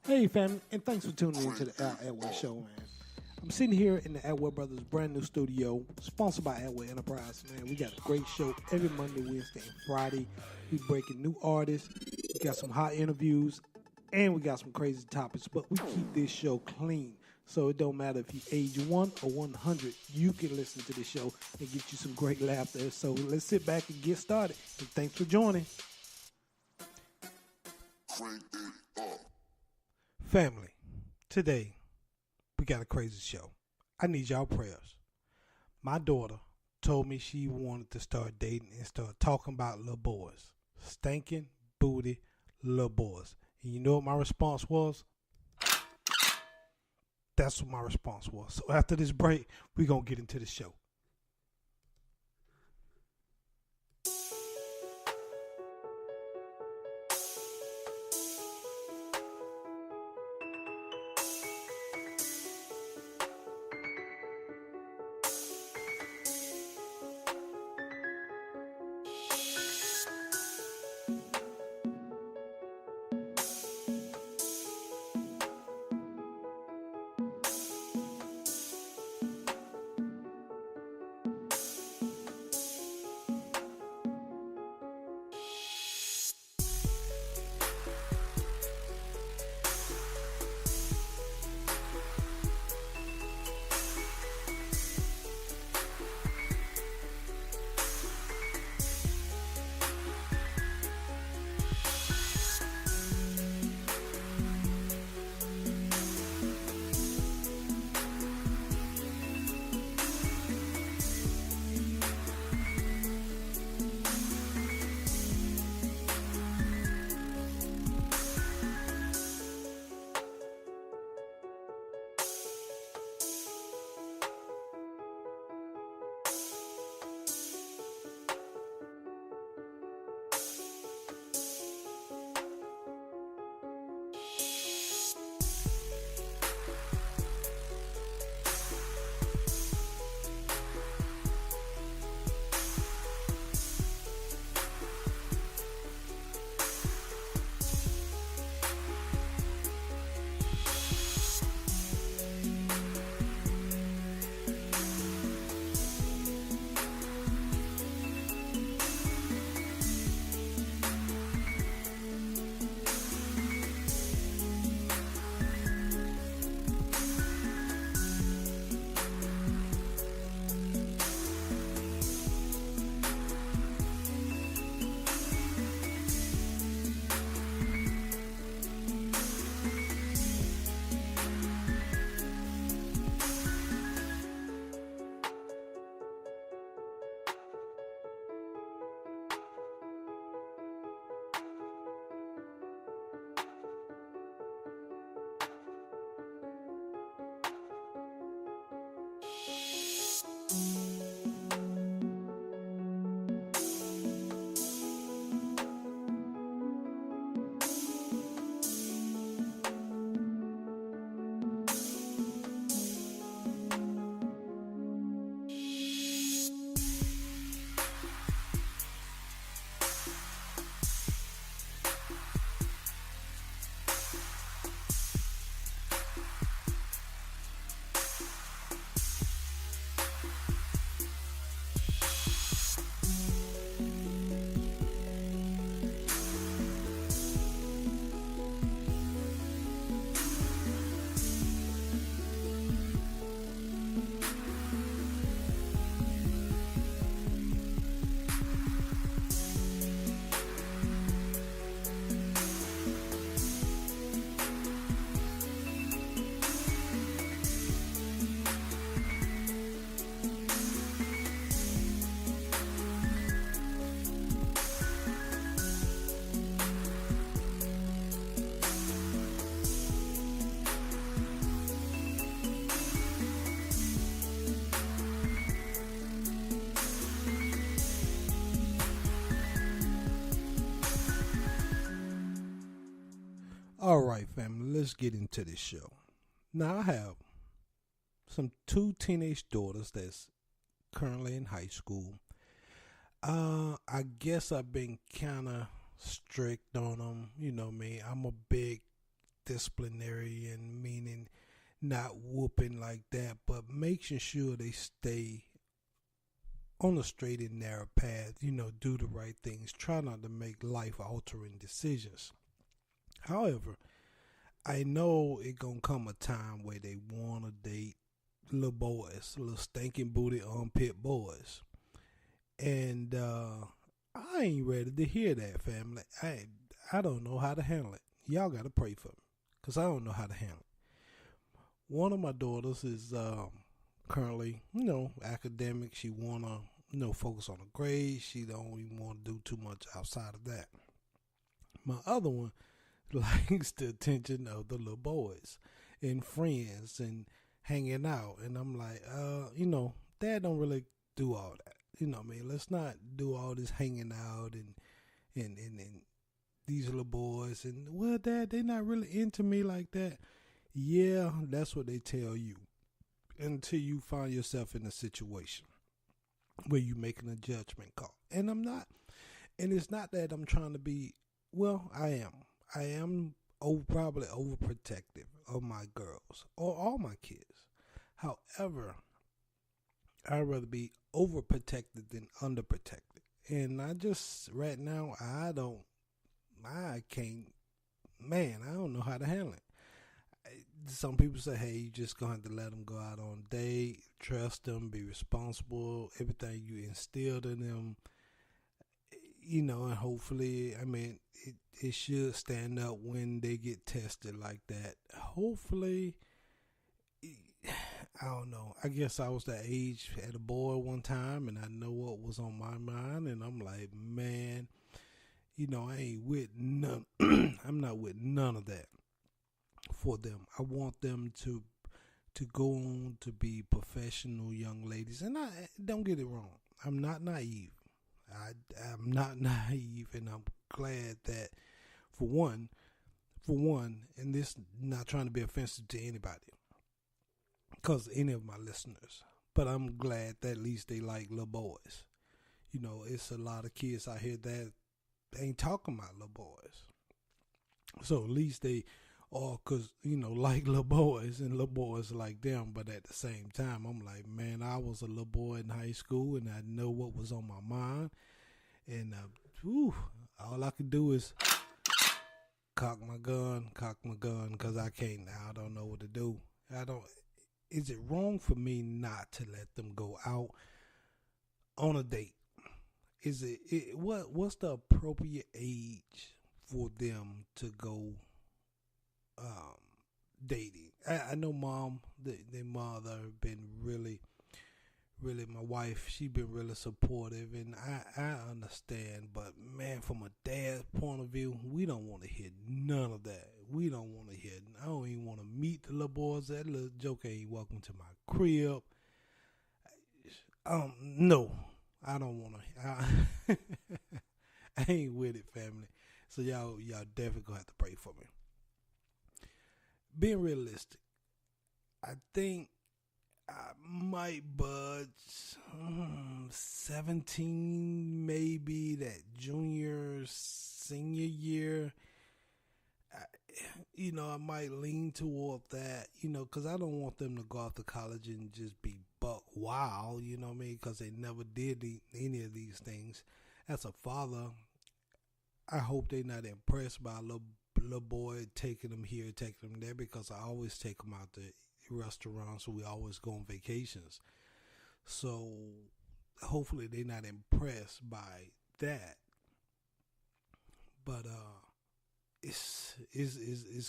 Hey, family, and thanks for tuning in to the Al Atwell Show, man. I'm sitting here in the Atwell Brothers brand new studio, sponsored by Atwell Enterprise, man. We got a great show every Monday, Wednesday, and Friday. We breaking new artists, we got some hot interviews, and we got some crazy topics, but we keep this show clean. So it don't matter if you age 1 or 100, you can listen to this show and get you some great laughter. So let's sit back and get started. And thanks for joining. Family, today we got a crazy show. I need y'all prayers. My daughter told me she wanted to start dating and start talking about little boys. Stinking, booty, little boys. And you know what my response was? That's what my response was. So after this break, we're going to get into the show. All right, family, let's get into this show. Now, I have two teenage daughters that's currently in high school. I guess I've been kind of strict on them. You know me. I'm a big disciplinary and meaning not whooping like that, but making sure they stay on a straight and narrow path, do the right things, try not to make life altering decisions. However, I know it gonna come a time where they wanna date little boys, little stinking booty armpit boys. And I ain't ready to hear that, family. I don't know how to handle it. Y'all gotta pray for me, cause I don't know how to handle it. One of my daughters is currently, academic. She wanna, focus on the grades. She don't even want to do too much outside of that. My other one likes the attention of the little boys and friends and hanging out. And I'm like, Dad don't really do all that. Let's not do all this hanging out and these little boys. And, well, Dad, they not really into me like that. Yeah, that's what they tell you until you find yourself in a situation where you're making a judgment call. And I'm not. And it's not that I'm trying to be, well, I am. I am probably overprotective of my girls or all my kids. However, I'd rather be overprotected than underprotected. And right now, I don't know how to handle it. Some people say, hey, you just going to have to let them go out on a date, trust them, be responsible, everything you instilled in them, and hopefully, it should stand up when they get tested like that. Hopefully, I don't know. I guess I was that age, had a boy one time, and I know what was on my mind, and I'm like, man, I ain't with none. I'm not with none of that for them. I want them to go on to be professional young ladies. And I don't get it wrong. I'm not naive. I'm not naive, and I'm glad that for one, and this not trying to be offensive to anybody, because any of my listeners, but I'm glad that at least they like little boys. It's a lot of kids out here that ain't talking about little boys. So at least they are, because, like little boys, and little boys like them. But at the same time, I'm like, man, I was a little boy in high school, and I know what was on my mind. And all I could do is cock my gun, because I don't know what to do. Is it wrong for me not to let them go out on a date? What's the appropriate age for them to go dating? I know their mother been really, my wife, she been really supportive, and I understand, but man, from a dad's point of view, we don't want to hear none of that. We don't want to hear, I don't even want to meet the little boys. That little joker ain't welcome to my crib. No, I don't want to. I ain't with it, family. So y'all definitely gonna have to pray for me. Being realistic, I think I might budge 17, maybe that senior year. I might lean toward that, because I don't want them to go off to college and just be buck wild, you know what I mean? Because they never did any of these things. As a father, I hope they're not impressed by a little boy taking them here, taking them there, because I always take them out to restaurants. We always go on vacations. So hopefully they're not impressed by that. But it's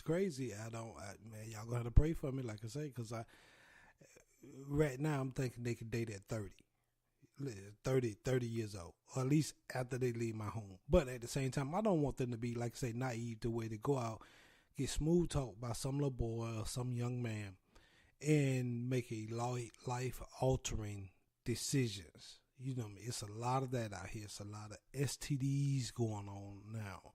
crazy. Man, y'all gonna have to pray for me, like I say, because right now I'm thinking they could date at 30 years old, or at least after they leave my home. But at the same time, I don't want them to be, like I say, naive to where they go out, get smooth talked by some little boy or some young man, and make a life altering decisions. It's a lot of that out here. It's a lot of STDs going on now.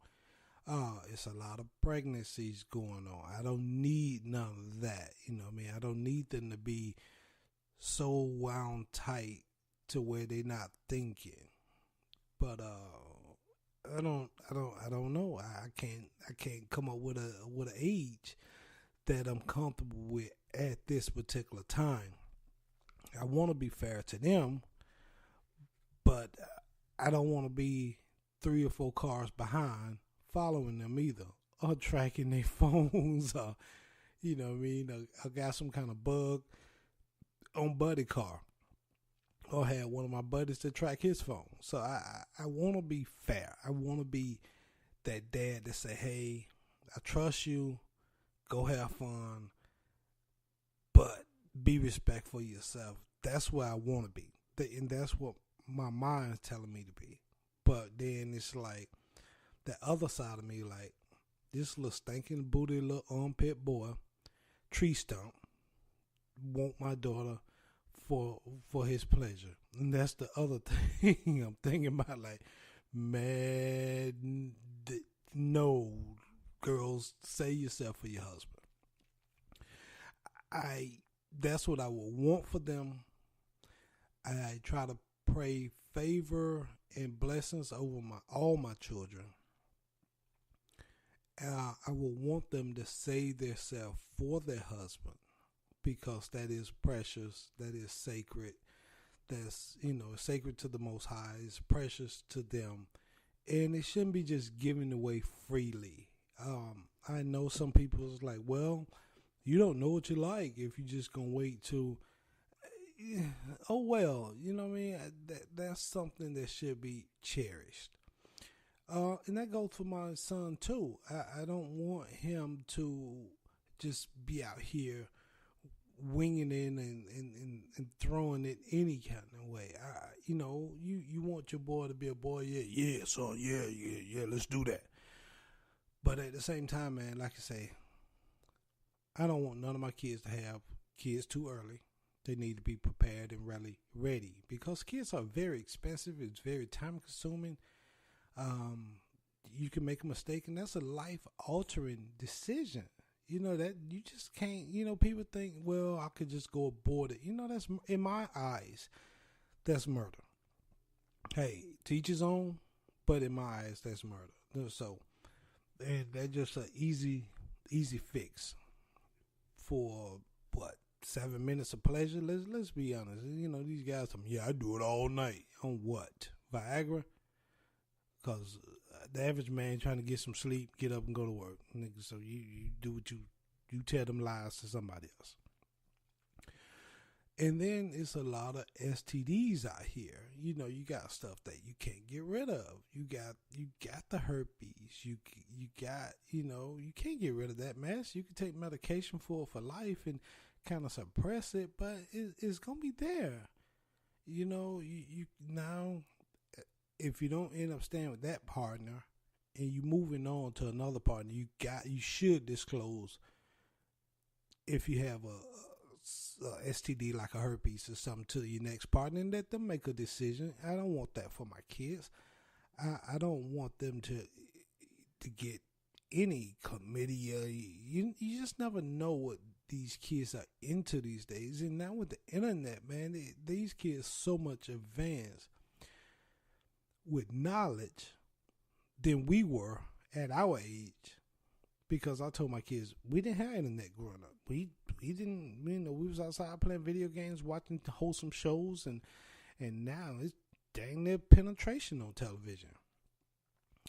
It's a lot of pregnancies going on. I don't need none of that. I don't need them to be so wound tight to where they're not thinking. But I don't know. I can't come up with an age that I'm comfortable with at this particular time. I want to be fair to them, but I don't want to be 3 or 4 cars behind following them either, or tracking their phones, or you know what I mean. I got some kind of bug on buddy car, or had one of my buddies to track his phone. So I want to be fair. I want to be that dad that say, hey, I trust you, go have fun, but be respectful of yourself. That's where I want to be. And that's what my mind's telling me to be. But then it's like the other side of me, like this little stinking booty little armpit boy, tree stump, want my daughter for his pleasure. And that's the other thing I'm thinking about, like, man, no, girls, save yourself for your husband. That's what I would want for them. I try to pray favor and blessings over all my children. And I would want them to save themselves for their husband, because that is precious, that is sacred, that's, sacred to the Most High, it's precious to them, and it shouldn't be just given away freely. I know some people is like, well, you don't know what you like if you just gonna wait till, oh well, you know what I mean? That's something that should be cherished. And that goes for my son too. I don't want him to just be out here winging it and throwing it any kind of way. You want your boy to be a boy, yeah, son, yeah, let's do that. But at the same time, man, like I say, I don't want none of my kids to have kids too early. They need to be prepared and really ready, because kids are very expensive. It's very time consuming. You can make a mistake, and that's a life altering decision. That you just can't, people think, well, I could just go abort it. That's, in my eyes, that's murder. Hey, to each his own, but in my eyes, that's murder. So, and that's just an easy fix for what, 7 minutes of pleasure. Let's be honest. These guys, I do it all night. On what? Viagra? Because the average man trying to get some sleep, get up and go to work. So you do what you tell them lies to somebody else. And then it's a lot of STDs out here. You got stuff that you can't get rid of. You got the herpes. You got, you can't get rid of that mess. You can take medication for life and kind of suppress it, but it's going to be there. You now, if you don't end up staying with that partner and you moving on to another partner, you should disclose if you have a STD like a herpes or something to your next partner, and let them make a decision. I don't want that for my kids. I don't want them to get any chlamydia. You just never know what these kids are into these days. And now with the internet, man, these kids so much advanced with knowledge than we were at our age. Because I told my kids, we didn't have internet growing up. We didn't, we was outside playing video games, watching wholesome shows, and now it's dang near penetration on television.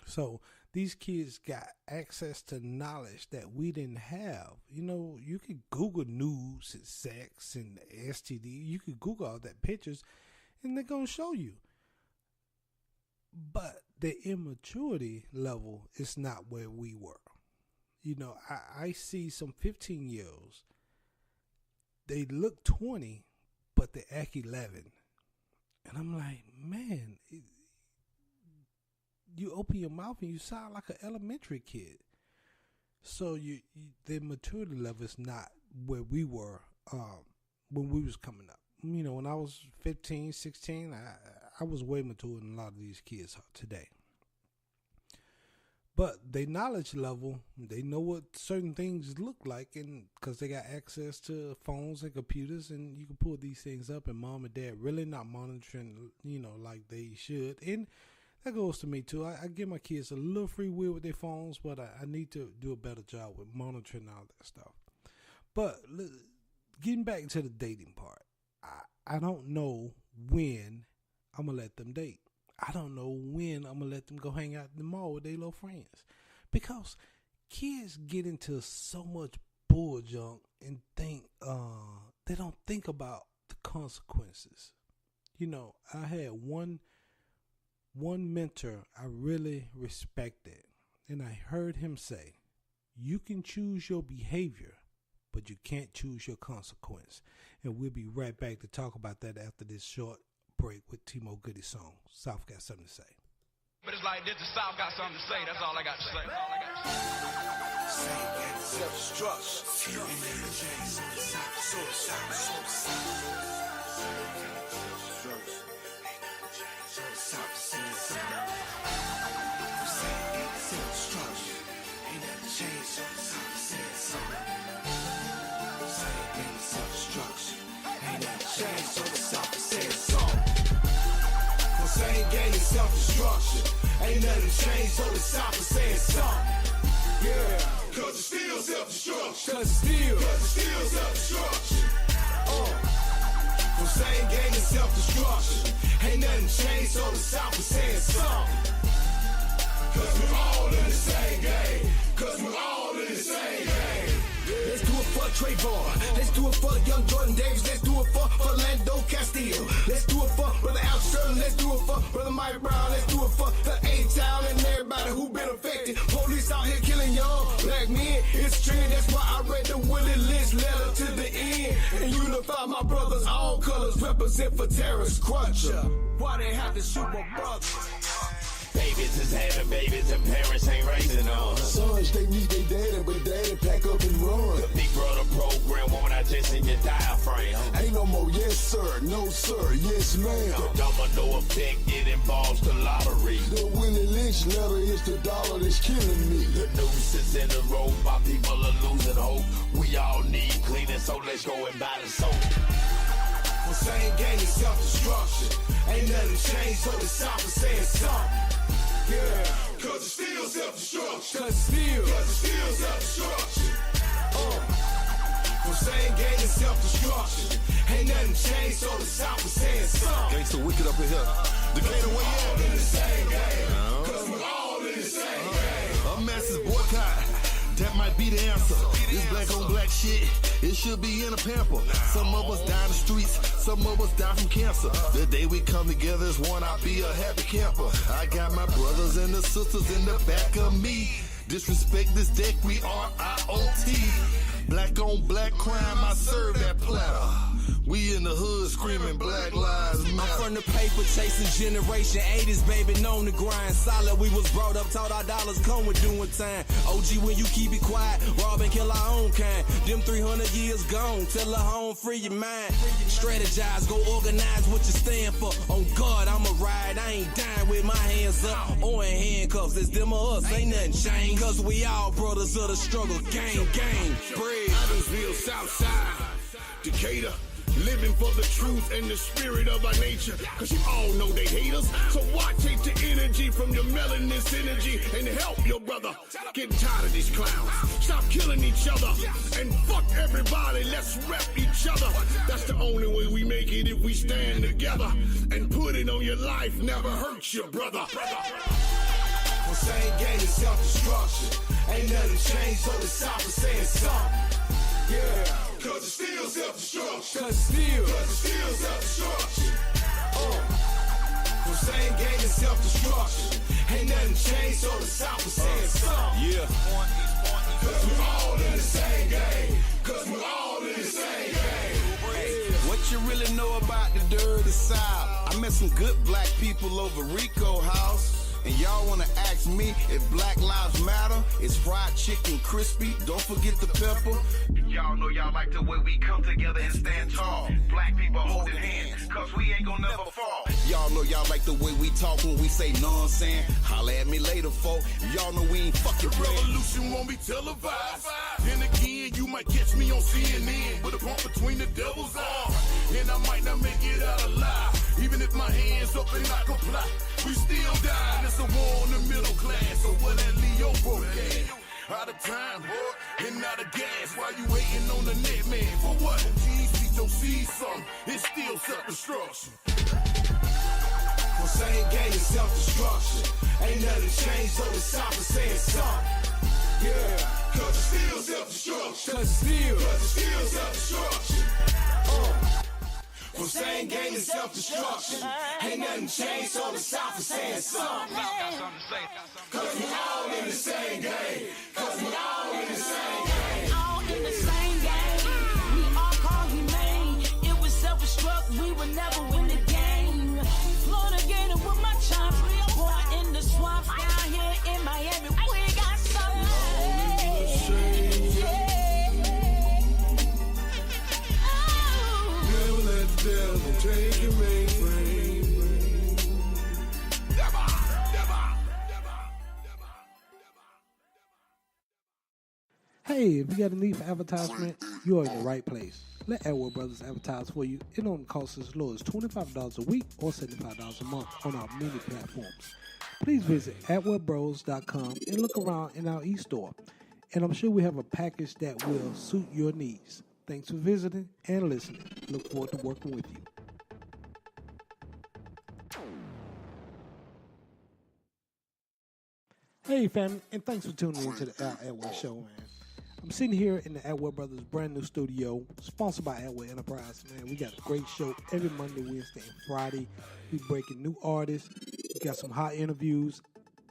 So these kids got access to knowledge that we didn't have. You could Google news and sex and STD. You could Google all that pictures, and they're going to show you. But the immaturity level is not where we were. I see some 15-year-olds. They look 20, but they act 11. And I'm like, man, you open your mouth and you sound like an elementary kid. So the maturity level is not where we were when we was coming up. When I was 15, 16, I was way mature than a lot of these kids are today. But their knowledge level, they know what certain things look like, and because they got access to phones and computers, and you can pull these things up, and mom and dad really not monitoring, like they should. And that goes to me too. I give my kids a little free will with their phones, but I need to do a better job with monitoring all that stuff. But getting back to the dating part, I don't know when I'm going to let them date. I don't know when I'm going to let them go hang out in the mall with their little friends. Because kids get into so much bull junk and think, they don't think about the consequences. You know, I had one mentor I really respected, and I heard him say, you can choose your behavior, but you can't choose your consequence. And we'll be right back to talk about that after this short break with Timo Goody's song, South Got Something to Say. But it's like this, the South got something to say. That's all I got to say. Self-destruction. Same game and self-destruction. Ain't nothing changed, so the South is saying something. Yeah, cause it's still self-destruction. Cause it's still self-destruction. From same game and self-destruction. Ain't nothing changed, so the South is saying something. Cause we're all in the same game. Cause we're all in the same game. Let's do it for Trayvon. Let's do it for young Jordan Davis. Let's do it for Lando Castillo. Let's do it for Brother Al Sterling. Let's do it for Brother Mike Brown. Let's do it for the A-Town and everybody who been affected. Police out here killing young black men. It's trend. That's why I read the Willie Lynch letter to the end. And unify my brothers. All colors represent for terrorist crutcher. Why they have to shoot my brothers? Babies is having babies and parents ain't raising on. Sons, they need their daddy, but daddy pack up and run. The Big Brother program, woman, I just in your diaphragm. Ain't no more yes sir, no sir, yes ma'am. The domino effect, it involves the lottery. The Willie Lynch letter is the dollar that's killing me. The noose is in the road, my people are losing hope. We all need cleaning, so let's go and buy the soap. The same game is self-destruction. Ain't nothing changed, so the South is saying something. Yeah, cause it's still self-destruction. Cause it's still self-destruction. From same game to self-destruction. Ain't nothing changed, so the South is saying something. Gangsta wicked up in here. The gator way all in the same game. Cause we're all in the same game. A massive boycott. That might be the answer. This black on black shit, it should be in a pamper. Some of us die in the streets, some of us die from cancer. The day we come together is one, I'll be a happy camper. I got my brothers and the sisters in the back of me. Disrespect this deck, we are IOT. Black on black crime, I serve that platter. We in the hood screaming Black Lives Matter. I'm from the paper chasing generation 80s, baby, known to grind solid. We was brought up, taught our dollars come with doing time. OG, when you keep it quiet, rob and kill our own kind. Them 300 years gone, tell her home, free your mind. Strategize, go organize what you stand for. On God, I'ma ride, I ain't dying with my hands up or in handcuffs. It's them or us, ain't nothing changed. Cause we all brothers of the struggle, gang, bread. Adamsville, Southside, Decatur. Living for the truth and the spirit of our nature. Cause you all know they hate us. So why take the energy from your melanin energy and help your brother? Getting tired of these clowns. Stop killing each other. And fuck everybody. Let's rep each other. That's the only way we make it if we stand together. And put it on your life. Never hurt your brother. The same game is self-destruction. Ain't nothing changed, so the South is saying something. Yeah, cause it's still self-destruction. Cause it's still self-destruction. From same game to self-destruction. Ain't nothing changed, so the South is saying something. Yeah. Cause we're all in the same game. Cause we're all in the same game. Hey, what you really know about the dirty South? I met some good black people over Rico House. And y'all wanna ask me if Black Lives Matter? It's fried chicken crispy, don't forget the pepper. Y'all know y'all like the way we come together and stand tall. Black people holding hands, cause we ain't gonna never fall. Y'all know y'all like the way we talk when we say nonsense. Holla at me later, folk. Y'all know we ain't fucking the playing. revolution won't be televised. Then again, you might catch me on CNN with a bump between the devil's arms. And I might not make it out alive. Even if my hands up and I comply, we still dying. It's a war on the middle class. So what that Leo broke at? Out of time, boy, and out of gas. While you waiting on the net man for what? G's, see your see something. It's still self-destruction. Well, same game is self-destruction. Ain't nothing changed, so it's time for saying something. Yeah, cause it's still self-destruction. Cause it's still self-destruction. Well, same game is self-destruction. Ain't nothing changed, so it's time for saying something. Cause we all in the same game. Cause we all in the same game. All in the same game. We all call humane. It was self-destruct, we would never win the game. Florida Gator with my chops. Boy in the swamps down here in Miami. We got something. Never let the devil take your mainframe. Hey, if you got a need for advertisement, you are in the right place. Let Edward Brothers advertise for you. It only costs as low as $25 a week or $75 a month on our many platforms. Please visit wtf-teenagers-boyfriends-da and look around in our e-store. And I'm sure we have a package that will suit your needs. Thanks for visiting and listening. Look forward to working with you. Hey, family, and thanks for tuning in to the Al Edward Show, man. I'm sitting here in the Edward Brothers brand new studio, sponsored by Edward Enterprise, man. We got a great show every Monday, Wednesday, and Friday. We breaking new artists, we got some hot interviews,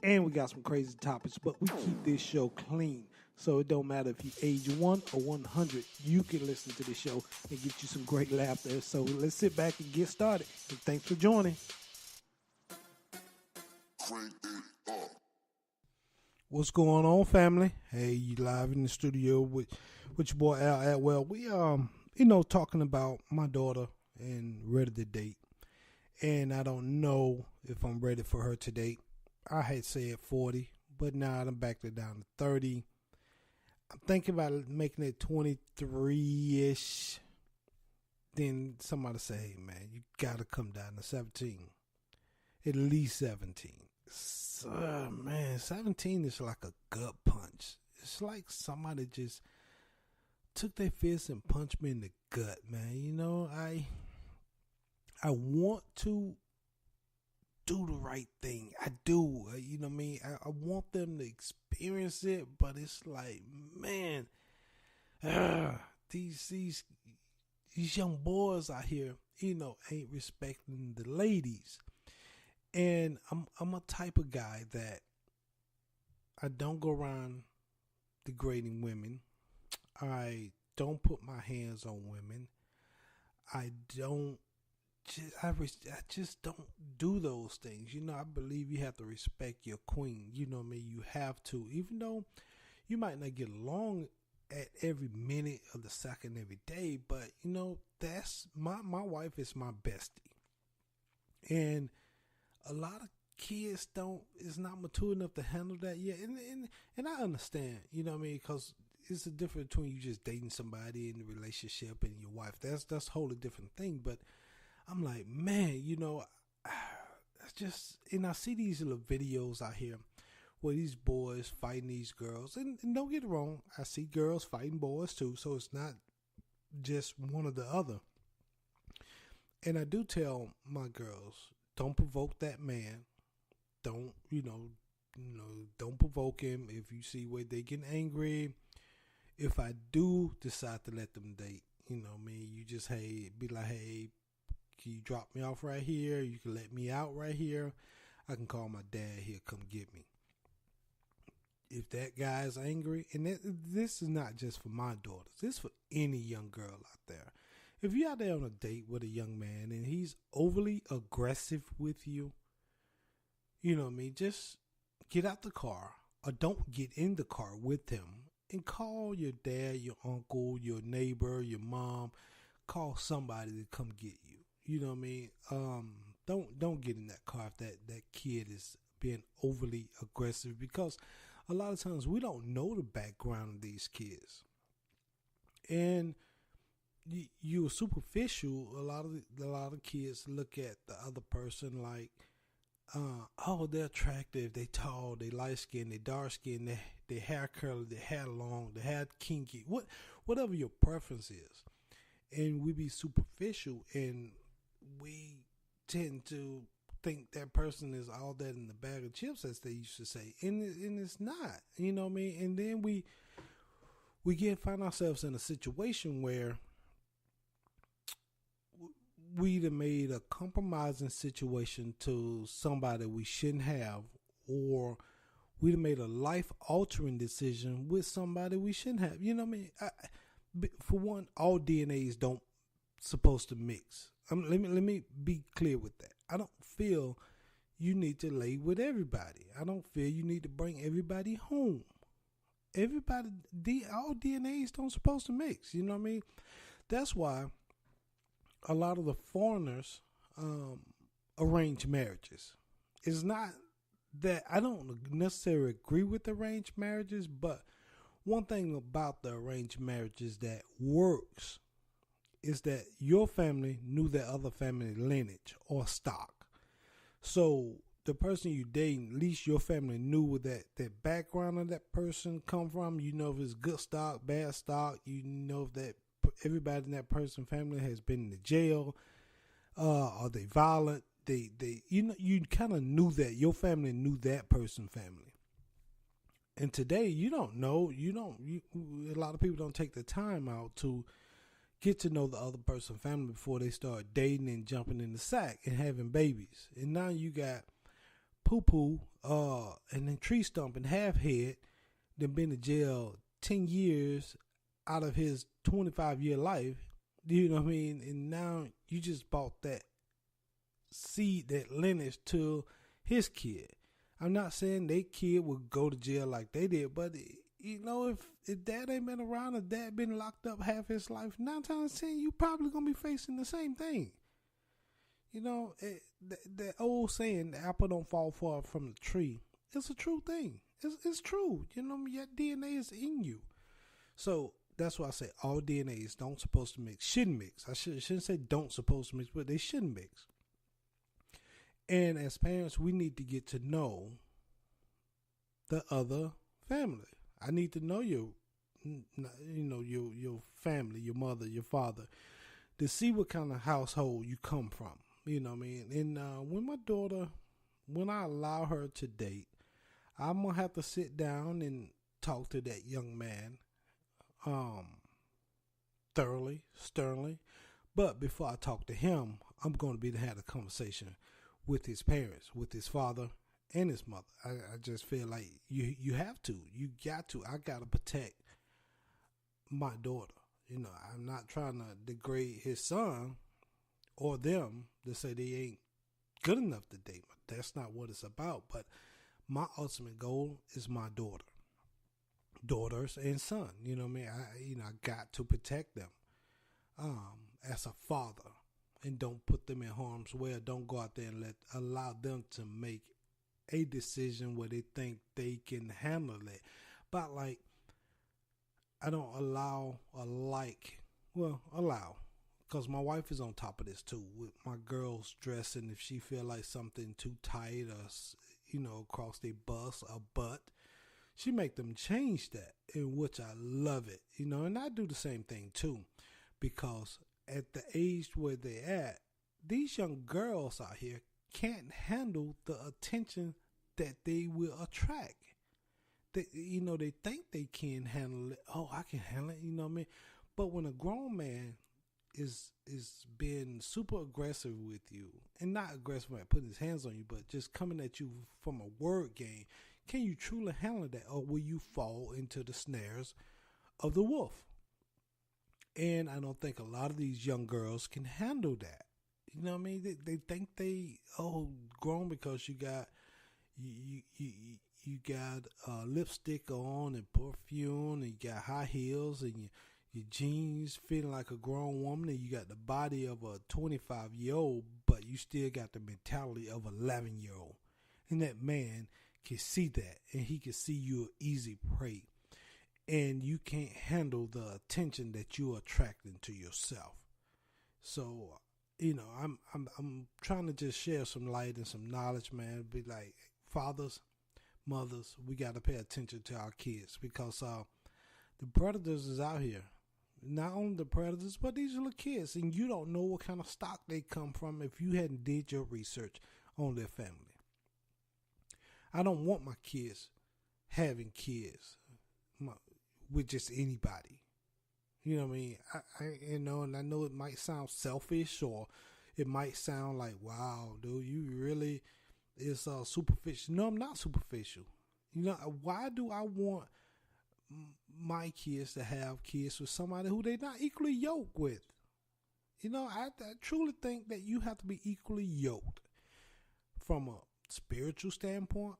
and we got some crazy topics, but we keep this show clean. So it don't matter if you age 1 or 100, you can listen to the show and get you some great laughter. So let's sit back and get started. And thanks for joining. What's going on, family? Hey, you live in the studio with your boy Al Atwell. We talking about my daughter and ready to date. And I don't know if I'm ready for her to date. I had said 40, but now I'm backed it down to 30. I'm thinking about making it 23-ish. Then somebody say, hey, man, you got to come down to 17. At least 17. Man, 17 is like a gut punch. It's like somebody just took their fist and punched me in the gut, man. You know, I want to do the right thing. I do. You know what I mean? I want them to experience it, but it's like, man, these young boys out here, ain't respecting the ladies. And I'm a type of guy that I don't go around degrading women. I don't put my hands on women. I just don't do those things. I believe you have to respect your queen. You know what I mean? You have to, even though you might not get along at every minute of the second every day, but that's my wife is my bestie. And a lot of kids is not mature enough to handle that yet. And I understand, you know what I mean? Because it's a difference between you just dating somebody in the relationship and your wife. That's a wholly different thing. But I'm like, man, and I see these little videos out here where these boys fighting these girls. And don't get it wrong, I see girls fighting boys too. So it's not just one or the other. And I do tell my girls, don't provoke that man. Don't, don't provoke him. If you see where they get angry, if I do decide to let them date, you just, be like, hey, can you drop me off right here? You can let me out right here. I can call my dad here, come get me. If that guy's angry, and this is not just for my daughters, this is for any young girl out there. If you're out there on a date with a young man and he's overly aggressive with you, you know what I mean? Just get out the car or don't get in the car with him and call your dad, your uncle, your neighbor, your mom. Call somebody to come get you. You know what I mean? Don't get in that car if that kid is being overly aggressive, because a lot of times we don't know the background of these kids. And you're superficial. A lot of kids look at the other person like, oh, they're attractive, they tall, they light skinned, they dark skinned, they hair curly, their hair long, their hair kinky, whatever your preference is. And we be superficial, and we tend to think that person is all that in the bag of chips, as they used to say, and it's not. You know what I mean? And then we find ourselves in a situation where we done made a compromising situation to somebody we shouldn't have, or we done made a life-altering decision with somebody we shouldn't have. You know what I mean? For one, all DNAs don't supposed to mix. Let me be clear with that. I don't feel you need to lay with everybody. I don't feel you need to bring everybody home. All DNAs don't supposed to mix. You know what I mean? That's why a lot of the foreigners arrange marriages. It's not that I don't necessarily agree with arranged marriages, but one thing about the arranged marriages that works is that your family knew that other family lineage or stock. So the person you dating, at least your family knew where that background of that person come from. You know if it's good stock, bad stock. You know if that everybody in that person's family has been in the jail. Are they violent? You kind of knew that your family knew that person's family. And today you don't know. A lot of people don't take the time out to get to know the other person's family before they start dating and jumping in the sack and having babies. And now you got poo-poo, and then tree stump and half head, then been in jail 10 years out of his 25-year life. You know what I mean? And now you just bought that seed, that lineage to his kid. I'm not saying their kid would go to jail like they did, but if dad ain't been around, if dad been locked up half his life, 9 times 10, you probably gonna be facing the same thing. You know, that old saying, the apple don't fall far from the tree. It's a true thing. It's true. You know, your DNA is in you. So that's why I say all DNAs don't supposed to mix, shouldn't mix. I shouldn't say don't supposed to mix, but they shouldn't mix. And as parents, we need to get to know the other family. I need to know your family, your mother, your father, to see what kind of household you come from. You know what I mean? And when I allow her to date, I'm going to have to sit down and talk to that young man thoroughly, sternly. But before I talk to him, I'm going to be to have a conversation with his parents, with his father and his mother. I just feel like you have to. You got to. I got to protect my daughter. You know, I'm not trying to degrade his son or them to say they ain't good enough to date. That's not what it's about. But my ultimate goal is my daughters and son. You know what I mean? I got to protect them as a father, and don't put them in harm's way. Don't go out there and allow them to make a decision where they think they can handle it. But like, I don't allow because my wife is on top of this too, with my girls dressing. If she feel like something too tight or, across their bust or butt, she make them change that, in which I love it, and I do the same thing too, because at the age where they're at, these young girls out here can't handle the attention that they will attract. They think they can handle it. Oh, I can handle it, you know what I mean? But when a grown man is being super aggressive with you, and not aggressive by putting his hands on you, but just coming at you from a word game, can you truly handle that, or will you fall into the snares of the wolf? And I don't think a lot of these young girls can handle that. You know what I mean? They think they grown because you got you got lipstick on and perfume, and you got high heels, and your jeans feeling like a grown woman, and you got the body of a 25-year-old, but you still got the mentality of an 11-year-old. And that man can see that, and he can see you're easy prey. and you can't handle the attention that you're attracting to yourself. So, I'm trying to just share some light and some knowledge, man. Be like, fathers, mothers, we got to pay attention to our kids, because the predators is out here. Not only the predators, but these little kids, and you don't know what kind of stock they come from if you hadn't did your research on their family. I don't want my kids having kids with just anybody. You know what I mean? And I know it might sound selfish, or it might sound like, wow, dude, you really is superficial. No, I'm not superficial. Why do I want my kids to have kids with somebody who they're not equally yoked with? I truly think that you have to be equally yoked. From a spiritual standpoint,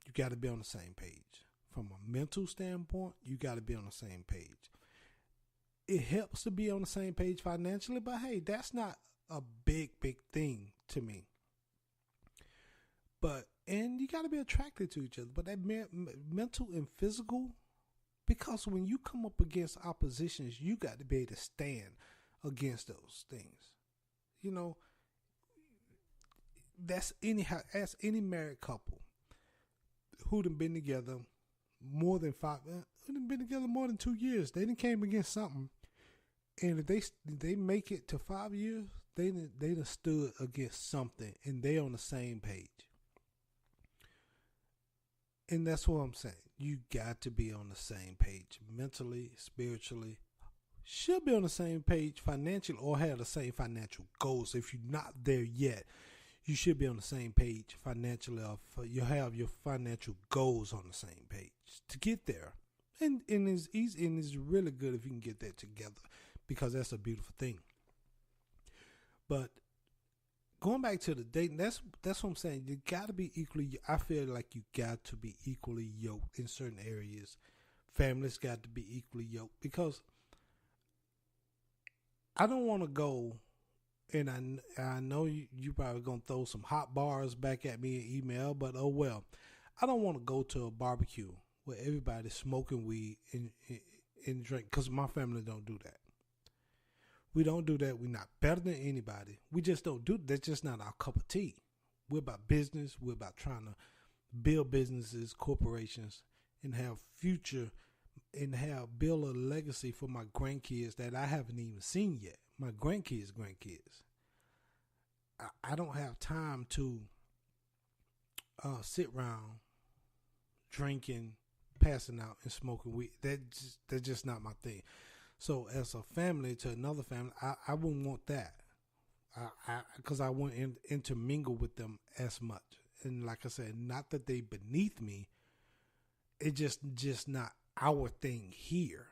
you got to be on the same page. From a mental standpoint, you got to be on the same page. It helps to be on the same page financially, but hey, that's not a big thing to me. And you got to be attracted to each other. But that mental and physical, because when you come up against oppositions, you got to be able to stand against those things. That's any married couple who done been together more than 2 years. They done came against something, and if they make it to 5 years, they done stood against something, and they on the same page. And that's what I'm saying. You got to be on the same page mentally, spiritually. Should be on the same page financially, or have the same financial goals. If you're not there yet, you should be on the same page financially, or you have your financial goals on the same page to get there. And it's easy, and it's really good if you can get that together, because that's a beautiful thing. But going back to the dating, that's what I'm saying. You got to be equally. I feel like you got to be equally yoked in certain areas. Families got to be equally yoked, because I don't want to go, and I know you probably going to throw some hot bars back at me in email, but oh well. I don't want to go to a barbecue where everybody's smoking weed and drink, because my family don't do that. We don't do that. We're not better than anybody. We just don't do that. That's just not our cup of tea. We're about business. We're about trying to build businesses, corporations, and have future, and build a legacy for my grandkids that I haven't even seen yet. My grandkids. I don't have time to sit around drinking, passing out, and smoking weed. That's just not my thing. So as a family to another family, I wouldn't want that. Because I wouldn't intermingle with them as much. And like I said, not that they beneath me. It's just not our thing here.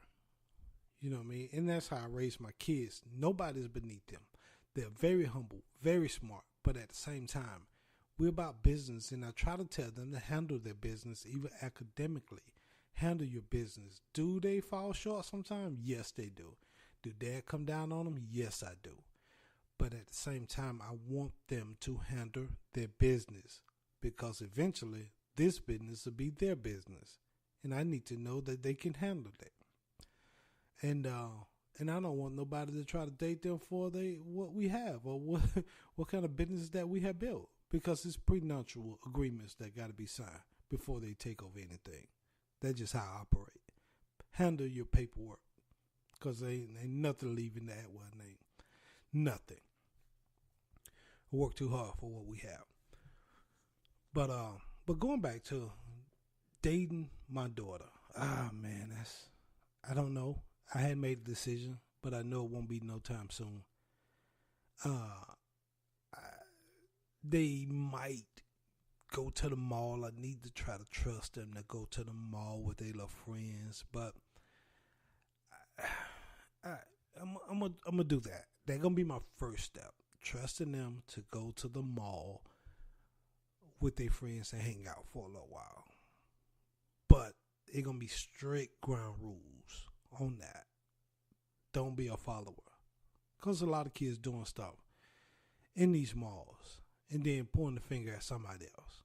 You know what I mean? And that's how I raise my kids. Nobody's beneath them. They're very humble, very smart. But at the same time, we're about business. And I try to tell them to handle their business, even academically. Handle your business. Do they fall short sometimes? Yes, they do. Do dad come down on them? Yes, I do. But at the same time, I want them to handle their business, because eventually this business will be their business. And I need to know that they can handle that. And I don't want nobody to try to date them for what we have, or what kind of business that we have built, because it's prenuptial agreements that got to be signed before they take over anything. That's just how I operate. Handle your paperwork, because ain't nothing leaving that one name. Nothing. I work too hard for what we have. But going back to dating my daughter. Man, I don't know. I hadn't made a decision, but I know it won't be no time soon. They might go to the mall. I need to try to trust them to go to the mall with their little friends, but I'm gonna do that. That's gonna be my first step. Trusting them to go to the mall with their friends and hang out for a little while. But it's gonna be strict ground rules on that. Don't be a follower, because a lot of kids doing stuff in these malls and then pointing the finger at somebody else.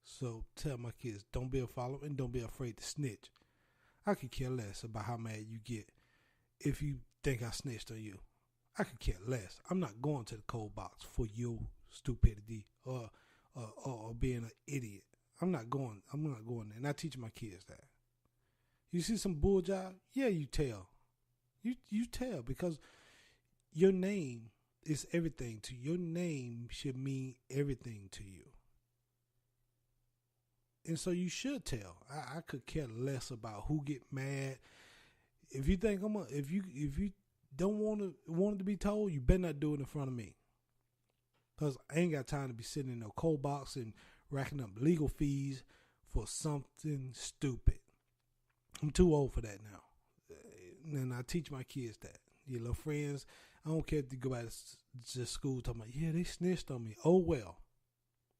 So tell my kids, don't be a follower and don't be afraid to snitch. I could care less about how mad you get if you think I snitched on you. I could care less. I'm not going to the cold box for your stupidity or being an idiot. I'm not going there. And I teach my kids that. You see some bull job? Yeah, you tell. You tell, because your name is everything to you. Your name should mean everything to you. And so you should tell. I could care less about who get mad. If you think if you don't want it to be told, you better not do it in front of me. Cause I ain't got time to be sitting in a cold box and racking up legal fees for something stupid. I'm too old for that now. And I teach my kids that. Your little friends, I don't care if they go back to school talking about, yeah, they snitched on me. Oh, well.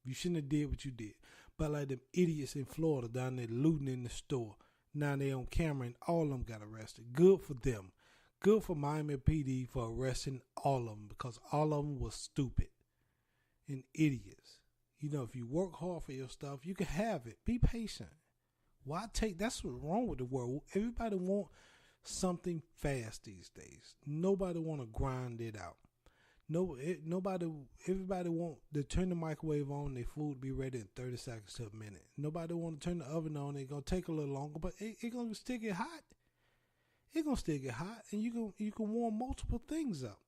You shouldn't have did what you did. But like them idiots in Florida down there looting in the store. Now they on camera and all of them got arrested. Good for them. Good for Miami PD for arresting all of them, because all of them was stupid and idiots. You know, if you work hard for your stuff, you can have it. Be patient. That's what's wrong with the world. Everybody want something fast these days. Nobody want to grind it out. Everybody want to turn the microwave on, their food be ready in 30 seconds to a minute. Nobody want to turn the oven on. It's going to take a little longer, but it's going to still get hot. It's going to still get hot, and you can warm multiple things up.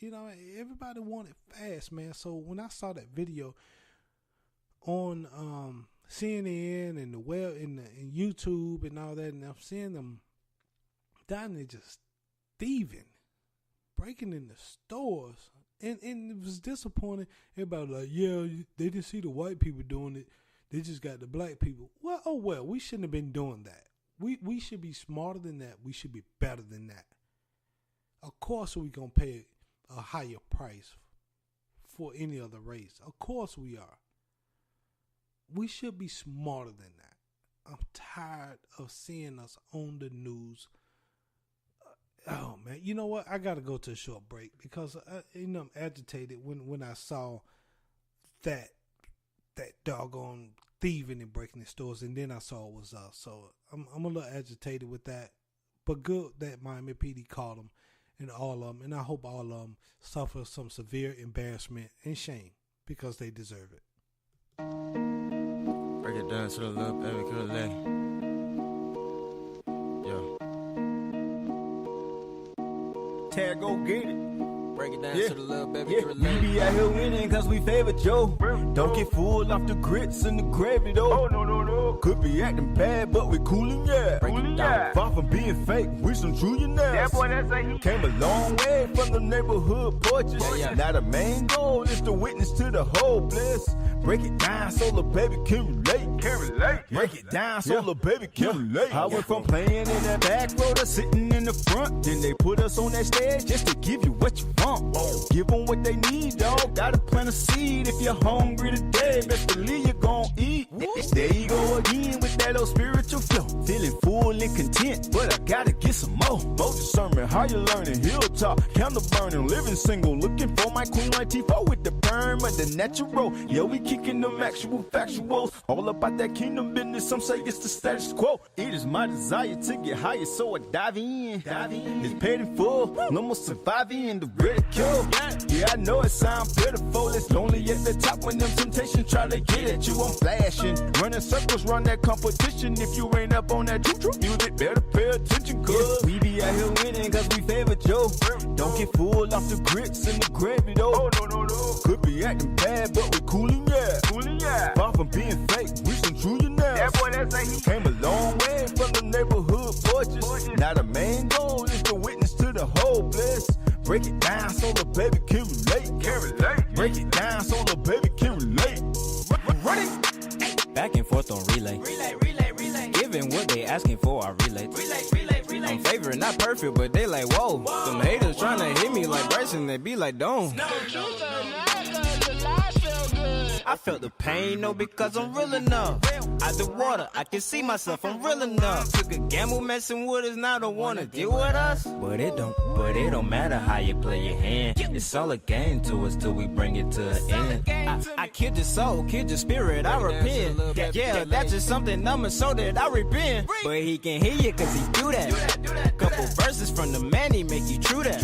You know, everybody want it fast, man. So when I saw that video on CNN and the web and YouTube and all that, and I'm seeing them down there just thieving, breaking in the stores, and it was disappointing. Everybody like, yeah, they didn't see the white people doing it, they just got the black people. Well, we shouldn't have been doing that. We should be smarter than that. We should be better than that. Of course we gonna pay a higher price for any other race. Of course we are. We should be smarter than that. I'm tired of seeing us on the news. Oh man, you know what? I gotta go to a short break because I'm agitated when I saw that doggone thieving and breaking the stores, and then I saw it was us. So I'm a little agitated with that, but good that Miami PD called them and all of them, and I hope all of them suffer some severe embarrassment and shame because they deserve it. Break it down to the little baby, good lady. Yo. Tag, go get it. Break it down to the little baby, Yeah, good we lady. be out here winning cause we favor Joe. Don't get fooled off the grits and the gravy though. Oh, no. Could be acting bad, but we coolin', yeah. Coolin', yeah. Far from being fake, we some trillionaires. That boy, that's a he. Came a long way from the neighborhood porches. Yeah. Now the main goal is to witness to the whole bliss. Break it down so the baby can relate. Break it down so the baby can relate. I went from playing in that back row to sitting in the front. Then they put us on that stage just to give you what you want. Give them what they need, dog. Gotta plant a seed. If you're hungry today, best believe you're gon' eat. There you go again with that old spiritual flow. Feeling full and content, but I gotta get some more. More discernment, how you learning? Hilltop, candle burning, living single. Looking for my queen like T4 with the perm of the natural. Yeah, we kicking them actual factuals. All about that kingdom business, some say it's the status quo. It is my desire to get higher, so I dive in. It's paid in full, no more surviving the ridicule. Yeah, I know it sounds pitiful. It's lonely at the top when them temptations try to get at you. I'm flashing, running circles, run that competition. If you ain't up on that true music, better pay attention, cuz we be out here winning cause we favor Joe. Don't get fooled off the grits and the gravy though. Oh, no. Could be acting bad, but we coolin', yeah. Far from being fake, we some trillionaires. That boy, that's a he. Came a long way from the neighborhood porches. Now the main goal is to witness to the whole bliss. Break it down so the baby can relate. Break it down so the baby can relate. Ready? Back and forth on relay. Giving what they asking for, I relate. I'm favoring, not perfect, but they like, whoa. Them haters trying to hit me like Bryson, they be like, don't. No, truth or not, cause the lies feel good. I felt the pain, no, because I'm real enough. Out the water, I can see myself, I'm real enough. Took a gamble messing with us, now don't wanna deal with us. But it don't matter how you play your hand. It's all a game to us till we bring it to an end. I killed your soul, killed your spirit, I repent. Yeah, that's just something I'ma show that I repent. But he can hear you cause he do that. Couple verses from the man, he make you true that.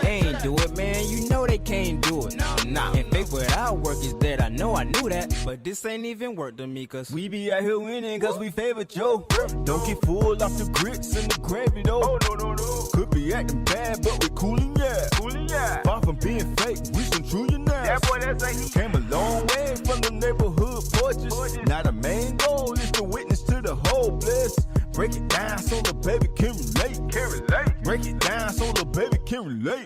They ain't do it, man, you know they can't do it. Nah, and faith without work is dead, I know I knew that. But this ain't even work to me cause We be out here winning cause we favor Joe. Don't get fooled off the grits and the gravy though. Could be acting bad, but we coolin', yeah. Far from being fake, we some true you now. That boy, that's like he came a long way from the neighborhood porches. Now the main goal is to witness to the whole bliss. Break it down so the baby can relate. Break it down so the baby can relate.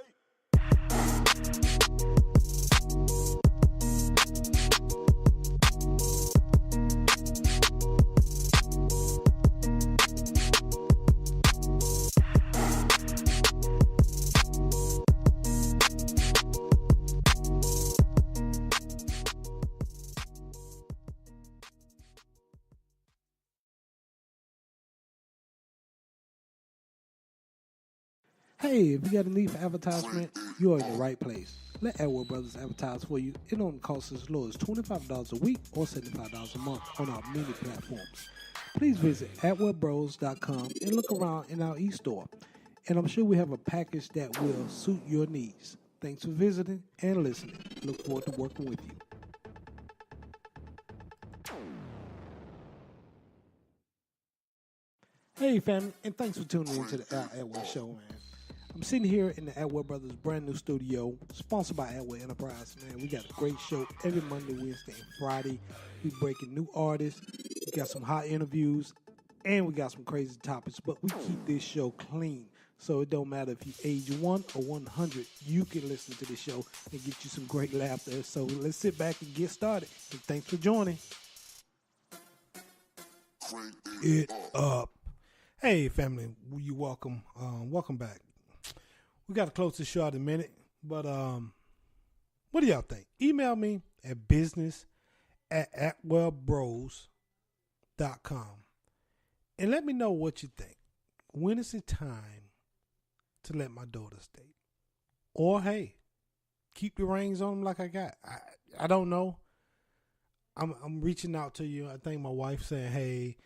Hey, if you got a need for advertisement, you are in the right place. Let Edward Brothers advertise for you. It only costs as low as $25 a week or $75 a month on our many platforms. Please visit edwardbros.com and look around in our e-store. And I'm sure we have a package that will suit your needs. Thanks for visiting and listening. Look forward to working with you. Hey, family, and thanks for tuning in to the Al Edward Show, man. I'm sitting here in the Edward Brothers brand new studio, sponsored by Edward Enterprise, man. We got a great show every Monday, Wednesday, and Friday. We breaking new artists, we got some hot interviews, and we got some crazy topics. But we keep this show clean, so it don't matter if you age 1 or 100, you can listen to the show and get you some great laughter. So let's sit back and get started. And thanks for joining. It up. Hey, family, you welcome. Welcome back. We got to close this show out in a minute, but what do y'all think? Email me at business@atwellbros.com and let me know what you think. When is it time to let my daughters date? Or, hey, keep the rings on them like I got. I don't know. I'm reaching out to you. I think my wife saying, hey,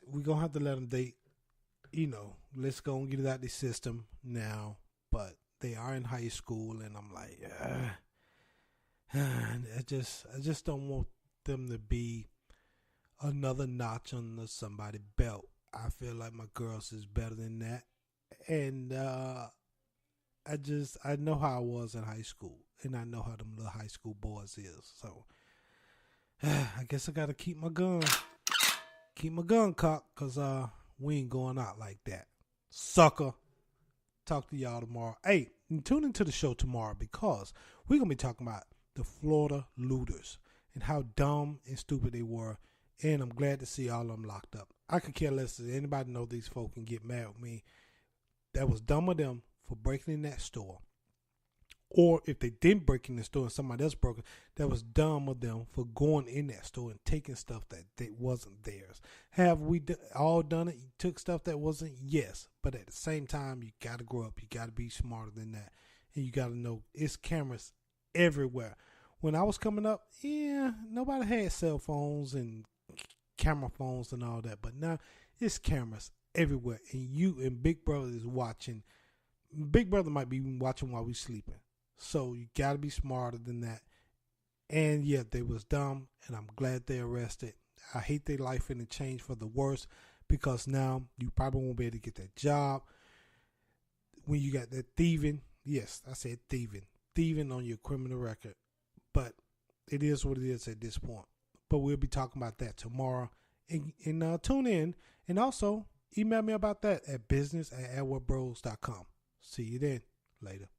we're going to have to let them date. You know, let's go and get it out the system now. But they are in high school, and I'm like, I just don't want them to be another notch on somebody's belt. I feel like my girls is better than that. And I know how I was in high school, and I know how them little high school boys is. So I guess I got to keep my gun cocked, because we ain't going out like that. Sucker. Talk to y'all tomorrow. Hey, tune into the show tomorrow because we're going to be talking about the Florida looters and how dumb and stupid they were. And I'm glad to see all of them locked up. I could care less if anybody know these folk can get mad with me. That was dumb of them for breaking in that store. Or if they didn't break in the store and somebody else broke it, that was dumb of them for going in that store and taking stuff that wasn't theirs. Have we all done it? You took stuff that wasn't? Yes. But at the same time, you got to grow up. You got to be smarter than that. And you got to know it's cameras everywhere. When I was coming up, nobody had cell phones and camera phones and all that. But now it's cameras everywhere. And you and Big Brother is watching. Big Brother might be watching while we sleeping. So you got to be smarter than that. And yeah, they was dumb, and I'm glad they arrested. I hate their life and it changed for the worse, because now you probably won't be able to get that job. When you got that thieving, yes, I said thieving on your criminal record. But it is what it is at this point. But we'll be talking about that tomorrow. And tune in. And also, email me about that at business@edwardbros.com. See you then. Later.